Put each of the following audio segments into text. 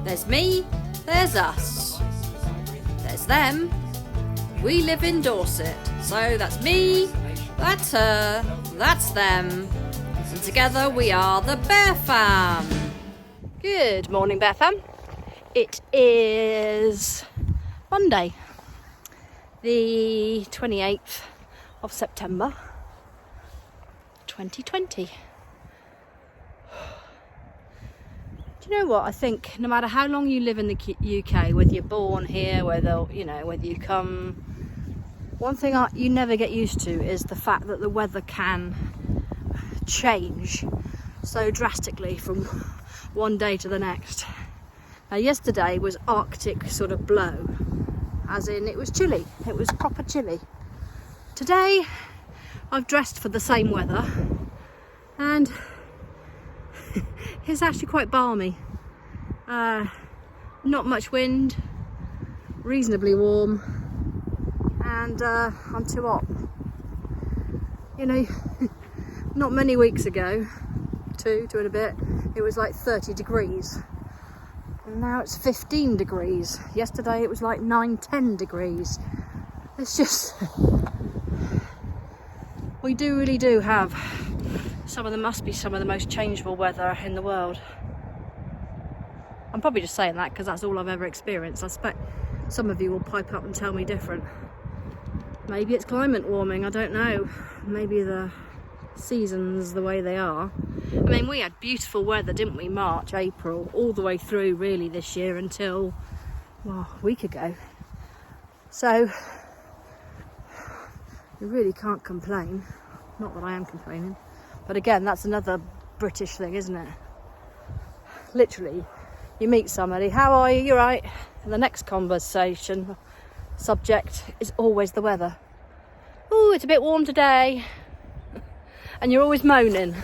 There's me, there's us. There's them. We live in Dorset. So that's me, that's her, that's them. And together we are the Bear Fam. Good morning, Bear Fam. It is Monday, the 28th of September, 2020. Do you know what? I think no matter how long you live in the UK, whether you're born here, whether you come, one thing you never get used to is the fact that the weather can change so drastically from one day to the next. Now, yesterday was Arctic sort of blow, as in it was chilly. It was proper chilly. Today, I've dressed for the same weather, and it's actually quite balmy. Not much wind, reasonably warm, and I'm too hot. You know, not many weeks ago, two and a bit, it was like 30 degrees. And now it's 15 degrees. Yesterday it was like 9-10 degrees. It's just, we really do have must be some of the most changeable weather in the world. I'm probably just saying that because that's all I've ever experienced. I expect some of you will pipe up and tell me different. Maybe it's climate warming, I don't know. Maybe the seasons the way they are. I mean, we had beautiful weather, didn't we? March, April, all the way through really this year until, well, a week ago. So, you really can't complain. Not that I am complaining. But again, that's another British thing, isn't it? Literally, you meet somebody, how are you? You're right. And the next conversation subject is always the weather. Oh, it's a bit warm today. And you're always moaning.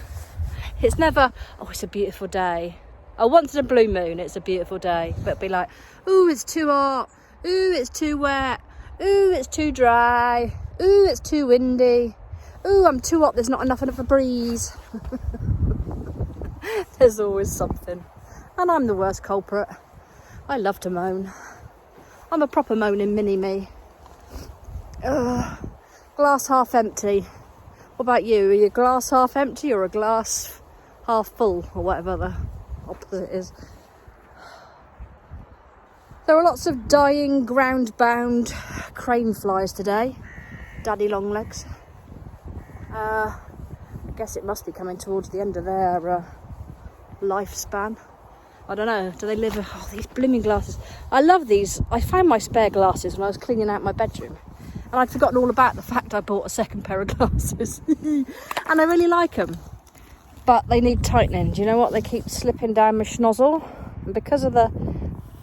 It's never, oh, it's a beautiful day. Oh, once in a blue moon, it's a beautiful day. But it'll be like, ooh, it's too hot. Ooh, it's too wet. Ooh, it's too dry. Ooh, it's too windy. Ooh, I'm too hot, there's not enough of a breeze. There's always something. And I'm the worst culprit. I love to moan. I'm a proper moaning mini-me. Glass half empty. What about you? Are you a glass half empty or a glass half full? Or whatever the opposite is. There are lots of dying, ground-bound crane flies today. Daddy long legs. I guess it must be coming towards the end of their lifespan. I don't know, do they live... Oh, these blooming glasses. I love these. I found my spare glasses when I was cleaning out my bedroom. And I'd forgotten all about the fact I bought a second pair of glasses. And I really like them. But they need tightening. Do you know what? They keep slipping down my schnozzle. And because of the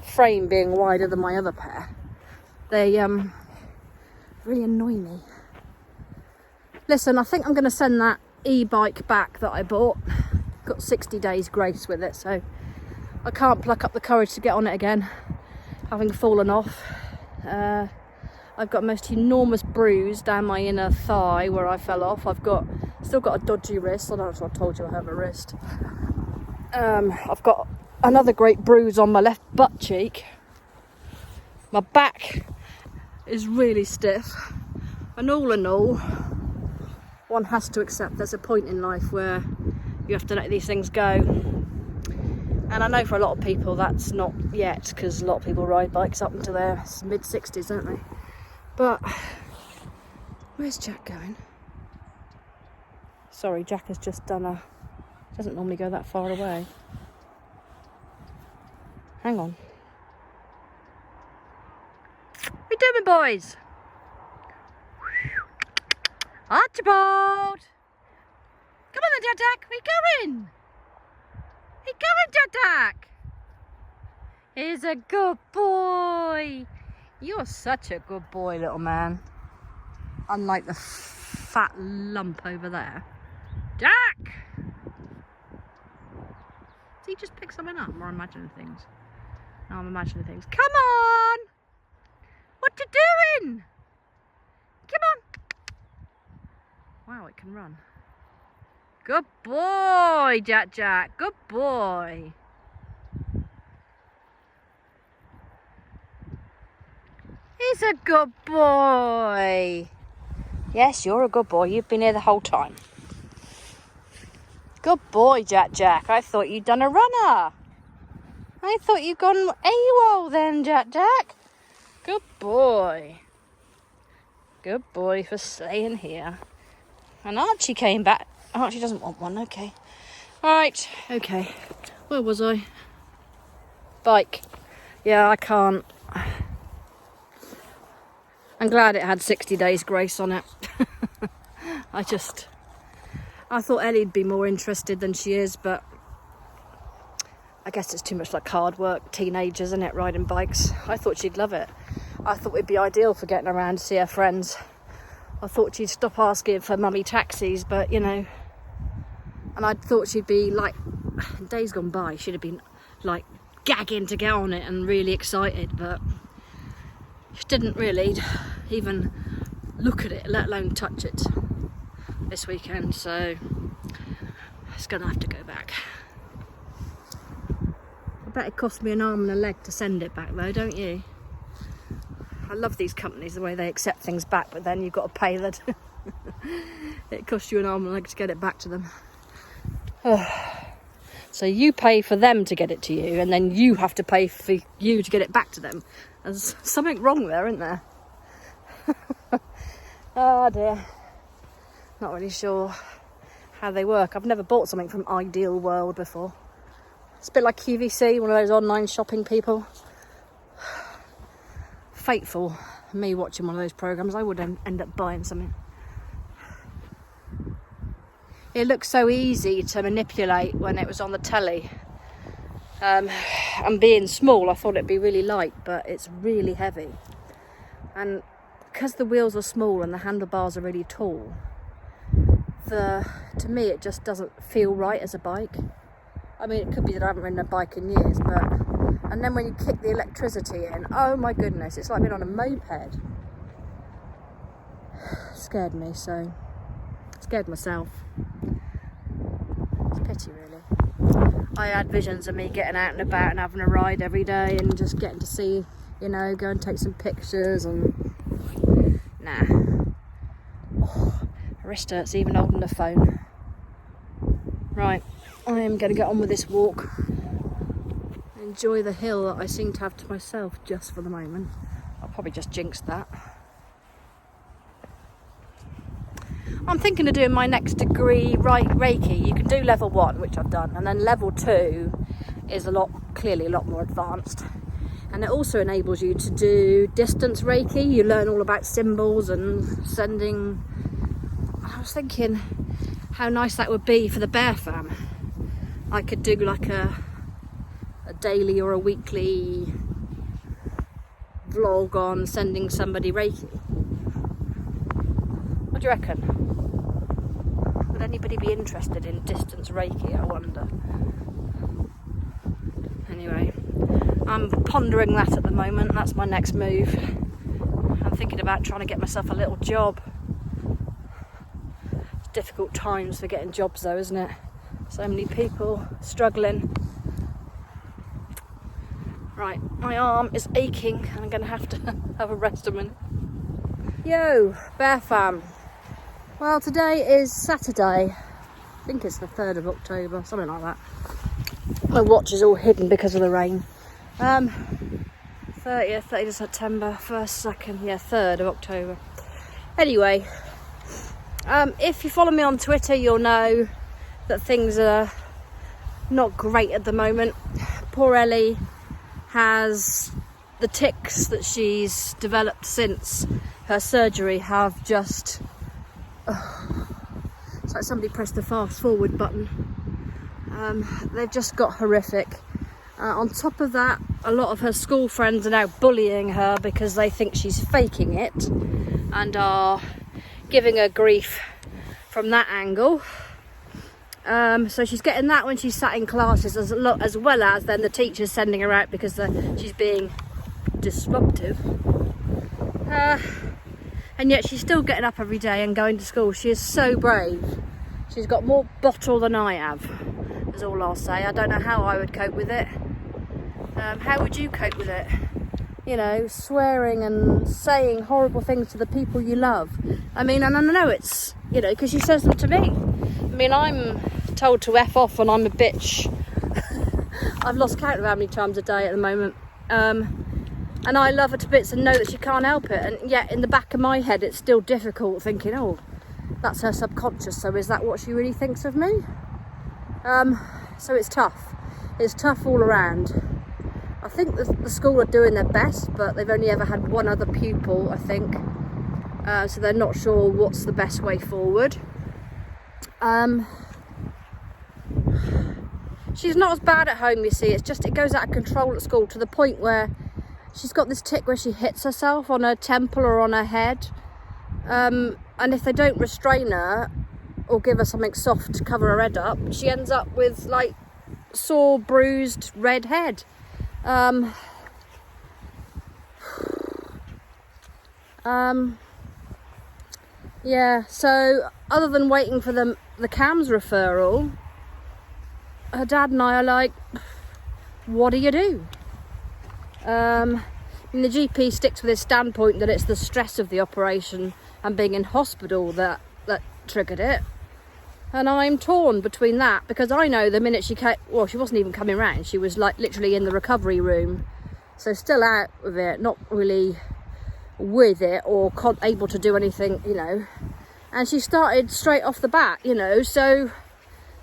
frame being wider than my other pair, they really annoy me. Listen, I think I'm going to send that e-bike back that I bought. Got 60 days grace with it, so I can't pluck up the courage to get on it again, having fallen off. I've got a most enormous bruise down my inner thigh where I fell off. I've still got a dodgy wrist. I don't know if I told you I have a wrist. I've got another great bruise on my left butt cheek. My back is really stiff, and all in all, one has to accept there's a point in life where you have to let these things go. And I know for a lot of people that's not yet, because a lot of people ride bikes up into their mid-60s, don't they? But where's Jack going? Sorry, Jack has just done doesn't normally go that far away. Hang on. What are you doing, boys? Archibald! Come on then, Jack, where you going? Where you going, Jack? He's a good boy. You're such a good boy, little man. Unlike the fat lump over there. Jack! Did he just pick something up, or I'm imagining things? No, I'm imagining things. Come on! What you doing? Come on! Wow, it can run. Good boy, Jack. Good boy. He's a good boy. Yes, you're a good boy. You've been here the whole time. Good boy, Jack Jack. I thought you'd done a runner. I thought you'd gone AWOL then, Jack Jack. Good boy. Good boy for staying here. And Archie came back. Archie doesn't want one, okay. Right, okay. Where was I? Bike. Yeah, I can't. I'm glad it had 60 days grace on it. I thought Ellie'd be more interested than she is, but I guess it's too much like hard work, teenagers, isn't it, riding bikes? I thought she'd love it. I thought it'd be ideal for getting around to see her friends. I thought she'd stop asking for mummy taxis, but you know, and I thought she'd be like, days gone by, she'd have been like gagging to get on it and really excited, but she didn't really even look at it, let alone touch it this weekend, so it's gonna have to go back. I bet it cost me an arm and a leg to send it back though, don't you? I love these companies, the way they accept things back, but then you've got to pay that. It costs you an arm and a leg to get it back to them. So you pay for them to get it to you, and then you have to pay for you to get it back to them. There's something wrong there, isn't there? Oh dear. Not really sure how they work. I've never bought something from Ideal World before. It's a bit like QVC, one of those online shopping people. Fateful me watching one of those programs. I would end up buying something. It looked so easy to manipulate when it was on the telly. And being small, I thought it'd be really light, but it's really heavy. And because the wheels are small and the handlebars are really tall, to me it just doesn't feel right as a bike. I mean, it could be that I haven't ridden a bike in years, but... And then when you kick the electricity in, oh my goodness, it's like being on a moped. Scared me, so... Scared myself. It's a pity, really. I had visions of me getting out and about and having a ride every day and just getting to see, you know, go and take some pictures and... Nah. Oh, my wrist hurts even holding the phone. Right, I am going to get on with this walk. Enjoy the hill that I seem to have to myself just for the moment. I'll probably just jinx that. I'm thinking of doing my next degree Reiki. You can do level 1, which I've done, and then level 2 is clearly a lot more advanced. And it also enables you to do distance Reiki. You learn all about symbols and sending. I was thinking how nice that would be for the Bear Fam. I could do like a daily or a weekly vlog on sending somebody Reiki. What do you reckon? Would anybody be interested in distance Reiki, I wonder? Anyway, I'm pondering that at the moment. That's my next move. I'm thinking about trying to get myself a little job. It's difficult times for getting jobs though, isn't it? So many people struggling. Right, my arm is aching and I'm going to have a rest a minute. Yo, Bear Fam. Well, today is Saturday. I think it's the 3rd of October, something like that. My watch is all hidden because of the rain. 30th of September, 1st, 2nd, yeah, 3rd of October. Anyway, if you follow me on Twitter, you'll know that things are not great at the moment. Poor Ellie has the tics that she's developed since her surgery have just... it's like somebody pressed the fast forward button. They've just got horrific. On top of that, a lot of her school friends are now bullying her because they think she's faking it and are giving her grief from that angle. So she's getting that when she's sat in classes, as well as then the teachers sending her out because she's being disruptive. And yet she's still getting up every day and going to school. She is so brave. She's got more bottle than I have, is all I'll say. I don't know how I would cope with it. How would you cope with it? you know, swearing and saying horrible things to the people you love. I mean, and I know it's, you know, because she says them to me. I mean, I'm told to F off and I'm a bitch. I've lost count of how many times a day at the moment. And I love her to bits and know that she can't help it. And yet in the back of my head, it's still difficult thinking, oh, that's her subconscious. So is that what she really thinks of me? So it's tough. It's tough all around. I think the school are doing their best, but they've only ever had one other pupil, I think. So they're not sure what's the best way forward. She's not as bad at home, you see. It's just it goes out of control at school to the point where she's got this tic where she hits herself on her temple or on her head. And if they don't restrain her or give her something soft to cover her head up, she ends up with like sore, bruised, red head. Yeah, so other than waiting for the CAMS referral, her dad and I are like, what do you do? And the GP sticks with his standpoint that it's the stress of the operation and being in hospital that triggered it. And I'm torn between that, because I know the minute she came, well, she wasn't even coming round. She was like literally in the recovery room. So still out with it, not really with it or able to do anything, you know. And she started straight off the bat, you know. So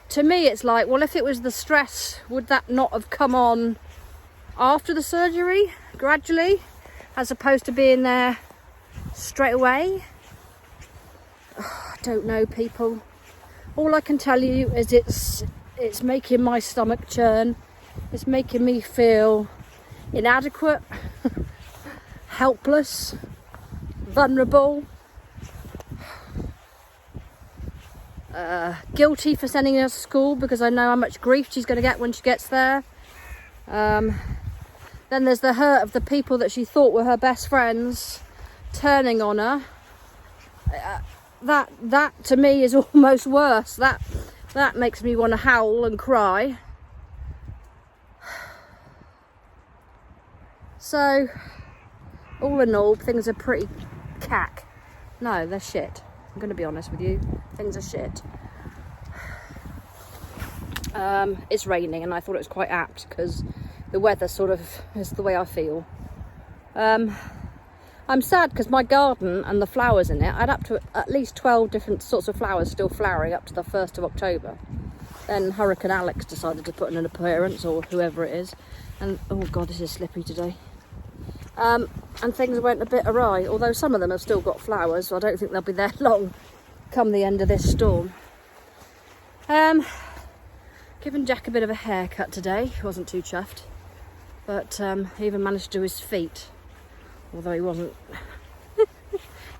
to me, it's like, well, if it was the stress, would that not have come on after the surgery, gradually, as opposed to being there straight away? Oh, I don't know, people. All I can tell you is it's making my stomach churn. It's making me feel inadequate, helpless, vulnerable, guilty for sending her to school because I know how much grief she's going to get when she gets there. Then there's the hurt of the people that she thought were her best friends turning on her. That to me is almost worse. That makes me want to howl and cry. So, all in all, things are pretty cack. No, they're shit. I'm going to be honest with you. Things are shit. It's raining and I thought it was quite apt because the weather sort of is the way I feel. I'm sad because my garden and the flowers in it, I had up to at least 12 different sorts of flowers still flowering up to the 1st of October. Then Hurricane Alex decided to put in an appearance, or whoever it is. And, oh God, this is slippy today. And things went a bit awry, although some of them have still got flowers, so I don't think they'll be there long come the end of this storm. Given Jack a bit of a haircut today. He wasn't too chuffed. But he even managed to do his feet, although he wasn't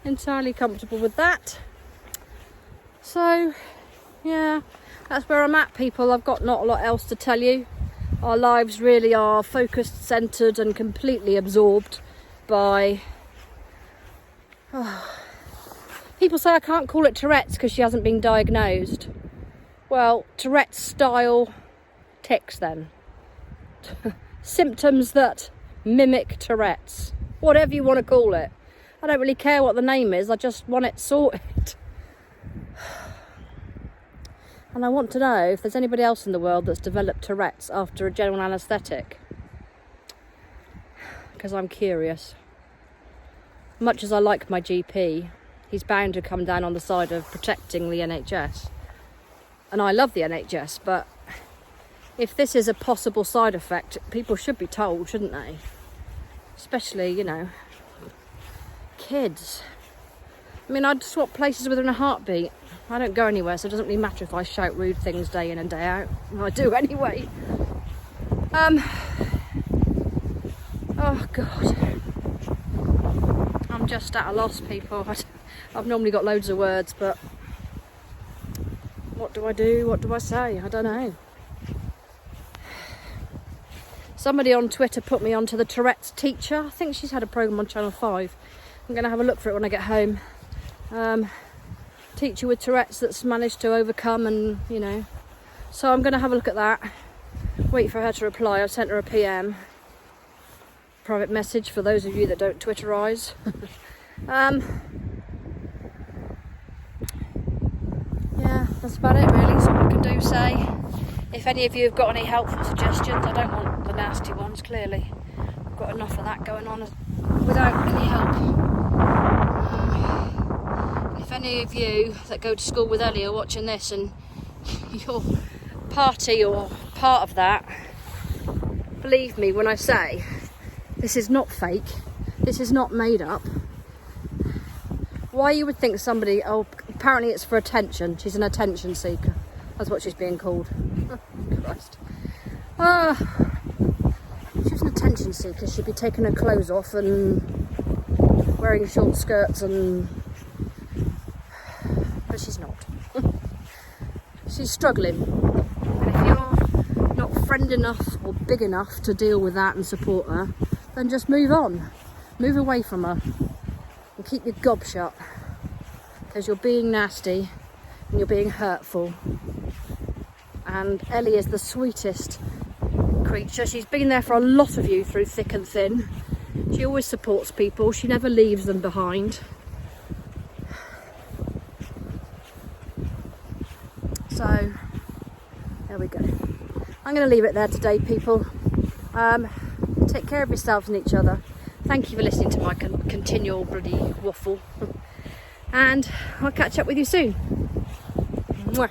entirely comfortable with that. So, yeah, that's where I'm at, people. I've got not a lot else to tell you. Our lives really are focused, centred and completely absorbed by... People say I can't call it Tourette's because she hasn't been diagnosed. Well, Tourette's style tics then. Symptoms that mimic Tourette's. Whatever you want to call it. I don't really care what the name is, I just want it sorted. And I want to know if there's anybody else in the world that's developed Tourette's after a general anaesthetic. Because I'm curious. Much as I like my GP, he's bound to come down on the side of protecting the NHS. And I love the NHS, but if this is a possible side effect, people should be told, shouldn't they? Especially, you know, kids. I mean, I'd swap places with her in a heartbeat. I don't go anywhere, so it doesn't really matter if I shout rude things day in and day out. I do anyway. Oh, God. I'm just at a loss, people. I've normally got loads of words, but what do I do? What do I say? I don't know. Somebody on Twitter put me onto the Tourette's teacher. I think she's had a programme on Channel 5. I'm going to have a look for it when I get home. Teacher with Tourette's that's managed to overcome and, you know. So I'm going to have a look at that. Wait for her to reply. I've sent her a PM. private message for those of you that don't Twitterize. Yeah, that's about it really. That's all I can do say. If any of you have got any helpful suggestions, I don't want the nasty ones, clearly. I've got enough of that going on without any help. If any of you that go to school with Ellie are watching this and you're party or part of that, believe me when I say this is not fake, this is not made up. Why you would think somebody, oh, apparently it's for attention, she's an attention seeker, that's what she's being called. Oh, Christ. If she was an attention seeker, she'd be taking her clothes off and wearing short skirts but she's not. She's struggling, and if you're not friend enough or big enough to deal with that and support her, then just move on, move away from her and keep your gob shut, because you're being nasty and you're being hurtful. And Ellie is the sweetest creature. She's been there for a lot of you through thick and thin. She always supports people, she never leaves them behind. So there we go. I'm going to leave it there today, people. Take care of yourselves and each other. Thank you for listening to my continual bloody waffle. And I'll catch up with you soon. Mwah.